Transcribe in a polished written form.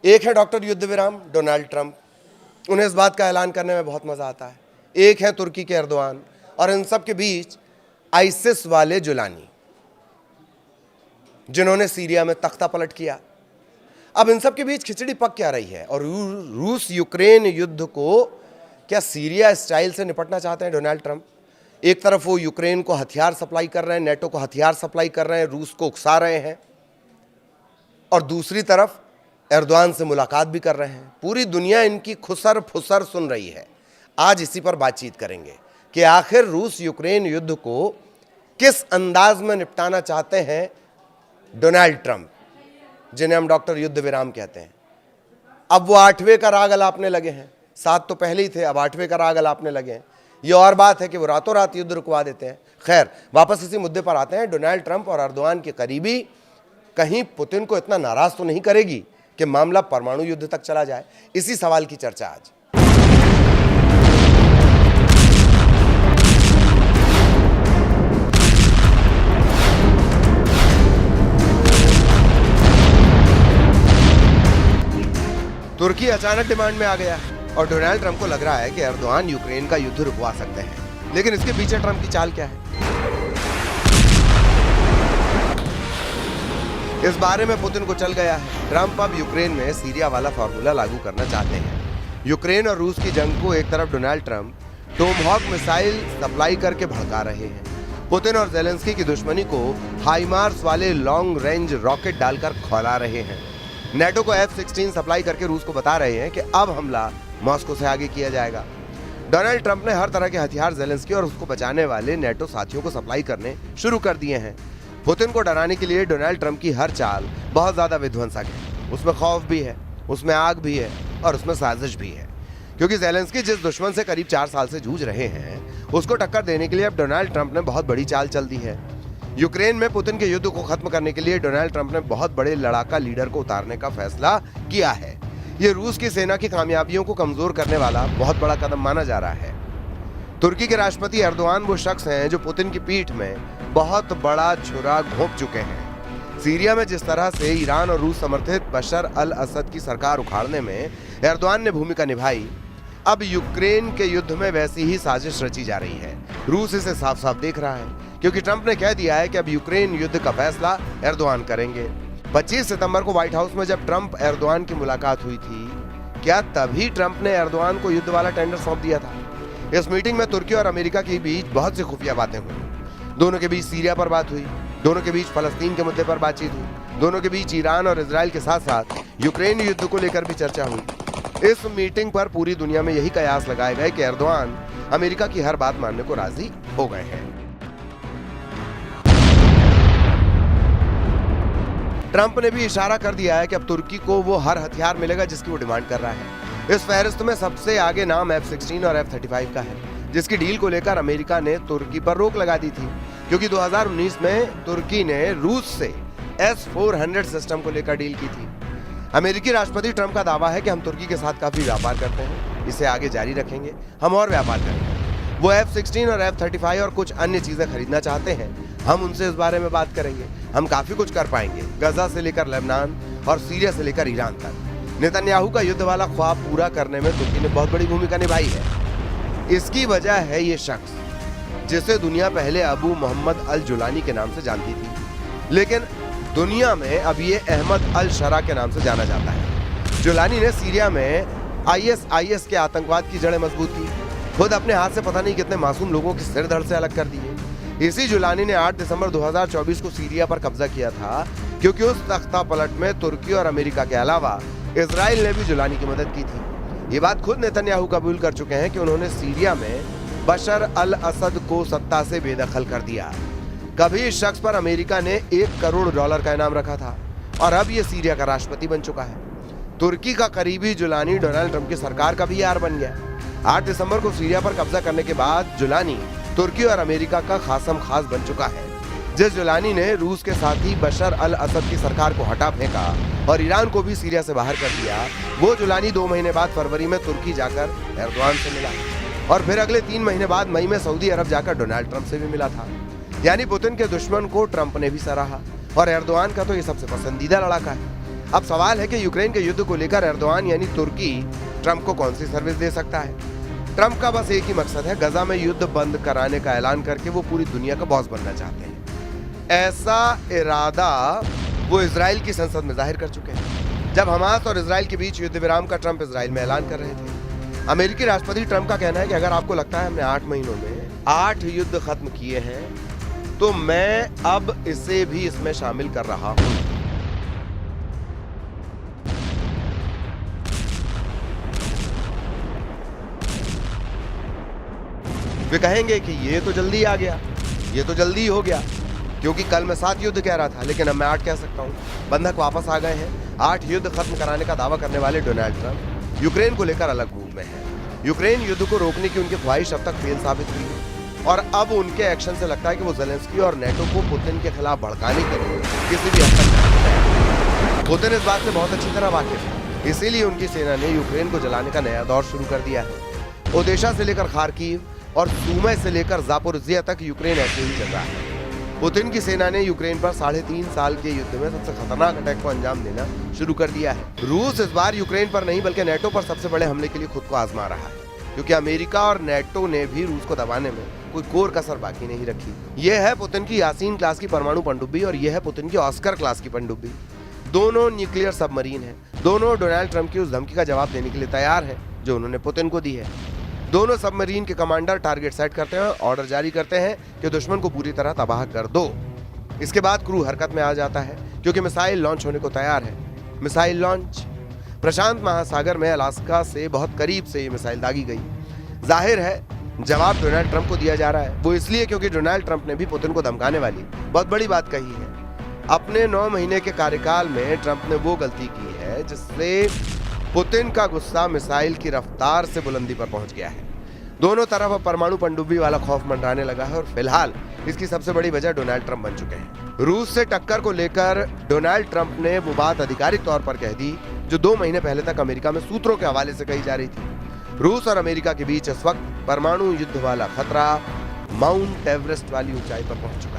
एक है डॉक्टर युद्ध विराम डोनाल्ड ट्रंप, उन्हें इस बात का ऐलान करने में बहुत मज़ा आता है। एक है तुर्की के एर्दोआन, और इन सब के बीच आईसिस वाले जुलानी, जिन्होंने सीरिया में तख्ता पलट किया। अब इन सब के बीच खिचड़ी पक क्या रही है, और रूस यूक्रेन युद्ध को क्या सीरिया स्टाइल से निपटना चाहते हैं डोनाल्ड ट्रंप? एक तरफ वो यूक्रेन को हथियार सप्लाई कर रहे हैं, नेटो को हथियार सप्लाई कर रहे हैं, रूस को उकसा रहे हैं, और दूसरी तरफ एर्दोआन से मुलाकात भी कर रहे हैं। पूरी दुनिया इनकी खुसर फुसर सुन रही है। आज इसी पर बातचीत करेंगे कि आखिर रूस यूक्रेन युद्ध को किस अंदाज में निपटाना चाहते हैं डोनाल्ड ट्रंप, जिन्हें हम डॉक्टर युद्ध विराम कहते हैं। अब वो 8वें का राग अलापने लगे हैं। 7 तो पहले ही थे, अब 8वें का राग अलापने लगे हैं। ये और बात है कि वो रातों रात युद्ध रुकवा देते हैं। खैर, वापस इसी मुद्दे पर आते हैं। डोनाल्ड ट्रंप और एर्दोआन के करीबी कहीं पुतिन को इतना नाराज तो नहीं करेगी कि मामला परमाणु युद्ध तक चला जाए? इसी सवाल की चर्चा आज। तुर्की अचानक डिमांड में आ गया है और डोनाल्ड ट्रंप को लग रहा है कि एर्दोआन यूक्रेन का युद्ध रुकवा सकते हैं। लेकिन इसके पीछे ट्रंप की चाल क्या है, इस बारे में पुतिन को चल गया है। ट्रंप अब यूक्रेन में सीरिया वाला फॉर्मूला लागू करना चाहते हैं। यूक्रेन और रूस की जंग को एक तरफ Donald Trump Tomahawk missile supply करके भड़का रहे हैं। पुतिन और जेलेंस्की की दुश्मनी को हाइमार्स वाले लॉन्ग रेंज रॉकेट डालकर खौला रहे हैं। नेटो को F-16 सप्लाई करके रूस को बता रहे हैं कि अब हमला मॉस्को से आगे किया जाएगा। डोनाल्ड ट्रंप ने हर तरह के हथियार जेलेंस्की और उसको बचाने वाले नेटो साथियों को सप्लाई करने शुरू कर दिए हैं। पुतिन को डराने के लिए डोनाल्ड ट्रंप की हर चाल बहुत ज्यादा विध्वंसक है। उसमें खौफ भी है, उसमें आग भी है, और उसमें साजिश भी है। क्योंकि जेलेंस्की जिस दुश्मन से करीब 4 साल से जूझ रहे हैं, उसको टक्कर देने के लिए अब डोनाल्ड ट्रंप ने बहुत बड़ी चाल चल दी है। यूक्रेन में पुतिन के युद्ध को खत्म करने के लिए डोनाल्ड ट्रंप ने बहुत बड़े लड़ाका लीडर को उतारने का फैसला किया है। ये रूस की सेना की कामयाबियों को कमजोर करने वाला बहुत बड़ा कदम माना जा रहा है। तुर्की के राष्ट्रपति एर्दोआन वो शख्स हैं जो पुतिन की पीठ में बहुत बड़ा छुरा घोंप चुके हैं। सीरिया में जिस तरह से ईरान और रूस समर्थित बशर अल असद की सरकार उखाड़ने में एर्दोआन ने भूमिका निभाई, अब यूक्रेन के युद्ध में वैसी ही साजिश रची जा रही है। रूस इसे साफ साफ देख रहा है, क्योंकि ट्रंप ने कह दिया है कि अब यूक्रेन युद्ध का फैसला एर्दोआन करेंगे। 25 सितंबर को व्हाइट हाउस में जब ट्रंप एर्दोआन की मुलाकात हुई थी, क्या तभी ट्रंप ने एर्दोआन को युद्ध वाला टेंडर सौंप दिया था? इस मीटिंग में तुर्की और अमेरिका के बीच बहुत सी खुफिया बातें हुई। दोनों के बीच सीरिया पर बात हुई, दोनों के बीच फलस्तीन के मुद्दे पर बातचीत हुई, दोनों के बीच ईरान और इजराइल के साथ साथ यूक्रेन युद्ध को लेकर भी चर्चा हुई। इस मीटिंग पर पूरी दुनिया में यही कयास लगाए गए कि एर्दोआन अमेरिका की हर बात मानने को राजी हो गए हैं। ट्रंप ने भी इशारा कर दिया है कि अब तुर्की को वो हर हथियार मिलेगा जिसकी वो डिमांड कर रहा है। इस फहरिस्त में सबसे आगे नाम F-16 और F-35 का है, जिसकी डील को लेकर अमेरिका ने तुर्की पर रोक लगा दी थी, क्योंकि 2019 में तुर्की ने रूस से S-400 सिस्टम को लेकर डील की थी। अमेरिकी राष्ट्रपति ट्रंप का दावा है कि हम तुर्की के साथ काफी व्यापार करते हैं, इसे आगे जारी रखेंगे, हम और व्यापार करेंगे। वो F-16 और F-35 और कुछ अन्य चीजें खरीदना चाहते हैं, हम उनसे इस बारे में बात करेंगे। हम काफी कुछ कर पाएंगे, गजा से लेकर लेबनान और सीरिया से लेकर ईरान तक। नेतन्याहू का युद्ध वाला ख्वाब पूरा करने में तुर्की ने बहुत बड़ी भूमिका निभाई है। इसकी वजह है ये शख्स, जिसे दुनिया पहले अबू मोहम्मद अल जुलानी के नाम से जानती थी, लेकिन दुनिया में अब ये अहमद अल शरा के नाम से जाना जाता है। जुलानी ने सीरिया में ISIS के आतंकवाद की जड़ें मजबूत की, खुद अपने हाथ से पता नहीं कितने मासूम लोगों की सिर धड़ से अलग कर दिए। इसी जुलानी ने 8 दिसंबर 2024 को सीरिया पर कब्जा किया था, क्योंकि उस तख्ता पलट में तुर्की और अमेरिका के अलावा इजराइल ने भी जुलानी की मदद की थी। ये बात खुद नेतन्याहू कबूल कर चुके हैं कि उन्होंने सीरिया में बशर अल असद को सत्ता से बेदखल कर दिया। कभी इस शख्स पर अमेरिका ने $1 करोड़ का इनाम रखा था, और अब ये सीरिया का राष्ट्रपति बन चुका है। तुर्की का करीबी जुलानी डोनाल्ड ट्रंप की सरकार का भी यार बन गया। 8 दिसंबर को सीरिया पर कब्जा करने के बाद जुलानी तुर्की और अमेरिका का खासम खास बन चुका है। जिस जुलानी ने रूस के साथ ही बशर अल असद की सरकार को हटा फेंका और ईरान को भी सीरिया से बाहर कर दिया, वो जुलानी 2 महीने बाद फरवरी में तुर्की जाकर एर्दोआन से मिला, और फिर अगले 3 महीने बाद मई में सऊदी अरब जाकर डोनाल्ड ट्रंप से भी मिला था। यानी पुतिन के दुश्मन को ट्रंप ने भी सराहा, और एर्दोआन का तो ये सबसे पसंदीदा लड़ाका है। अब सवाल है कि यूक्रेन के युद्ध को लेकर एर्दोआन यानी तुर्की ट्रंप को कौन सी सर्विस दे सकता है। ट्रंप का बस एक ही मकसद है, गजा में युद्ध बंद कराने का ऐलान करके वो पूरी दुनिया का बॉस बनना चाहते हैं। ऐसा इरादा वो इजराइल की संसद में जाहिर कर चुके हैं जब हमास और इजराइल के बीच युद्ध विराम का ट्रंप इजराइल में ऐलान कर रहे थे। अमेरिकी राष्ट्रपति ट्रंप का कहना है कि अगर आपको लगता है हमने 8 महीनों में 8 युद्ध खत्म किए हैं तो मैं अब इसे भी इसमें शामिल कर रहा हूं। वे कहेंगे कि ये तो जल्दी आ गया, ये तो जल्दी हो गया, क्योंकि कल मैं 7 युद्ध कह रहा था लेकिन अब मैं 8 कह सकता हूं। बंधक वापस आ गए हैं। 8 युद्ध खत्म कराने का दावा करने वाले डोनाल्ड ट्रंप यूक्रेन को लेकर अलग मूड में है। यूक्रेन युद्ध को रोकने की उनकी ख्वाहिश अब तक फेल साबित हुई है और अब उनके एक्शन से लगता है कि वो ज़ेलेंस्की और नेटो को पुतिन के खिलाफ भड़काने के लिए किसी भी हद तक पुतिन इस बात से बहुत अच्छी तरह वाकिफ है, इसीलिए उनकी सेना ने यूक्रेन को जलाने का नया दौर शुरू कर दिया है। ओदेशा से लेकर खार्किव और सुमै से लेकर जापोरिजिया तक यूक्रेन ऐसे ही चल रहा है। पुतिन की सेना ने यूक्रेन पर 3.5 साल के युद्ध में सबसे खतरनाक अटैक को अंजाम देना शुरू कर दिया है। रूस इस बार यूक्रेन पर नहीं बल्कि नेटो पर सबसे बड़े हमले के लिए खुद को आजमा रहा है, क्योंकि अमेरिका और नेटो ने भी रूस को दबाने में कोई कोर कसर बाकी नहीं रखी। यह है पुतिन की यासीन क्लास की परमाणु पनडुब्बी और यह है पुतिन की ऑस्कर क्लास की पनडुब्बी। दोनों न्यूक्लियर सबमरीन हैं। दोनों डोनाल्ड ट्रंप की उस धमकी का जवाब देने के लिए तैयार हैं जो उन्होंने पुतिन को दी है। दोनों सबमरीन के कमांडर टारगेट सेट करते हैं, ऑर्डर जारी करते हैं कि दुश्मन को पूरी तरह तबाह कर दो। इसके बाद क्रू हरकत में आ जाता है क्योंकि मिसाइल लॉन्च होने को तैयार है। मिसाइल लॉन्च प्रशांत महासागर में अलास्का से बहुत करीब से ये मिसाइल दागी गई। जाहिर है जवाब डोनाल्ड ट्रंप को दिया जा रहा है, वो इसलिए क्योंकि डोनाल्ड ट्रंप ने भी पुतिन को धमकाने वाली बहुत बड़ी बात कही है। अपने 9 महीने के कार्यकाल में ट्रंप ने वो गलती की है जिससे पुतिन का गुस्सा मिसाइल की रफ्तार से बुलंदी पर पहुंच गया है। दोनों तरफ अब परमाणु पनडुब्बी वाला खौफ मंडराने लगा है और फिलहाल इसकी सबसे बड़ी वजह डोनाल्ड ट्रंप बन चुके हैं। रूस से टक्कर को लेकर डोनाल्ड ट्रंप ने वो बात आधिकारिक तौर पर कह दी जो 2 महीने पहले तक अमेरिका में सूत्रों के हवाले से कही जा रही थी। रूस और अमेरिका के बीच इस वक्त परमाणु युद्ध वाला खतरा माउंट एवरेस्ट वाली ऊंचाई पर पहुंच चुका है।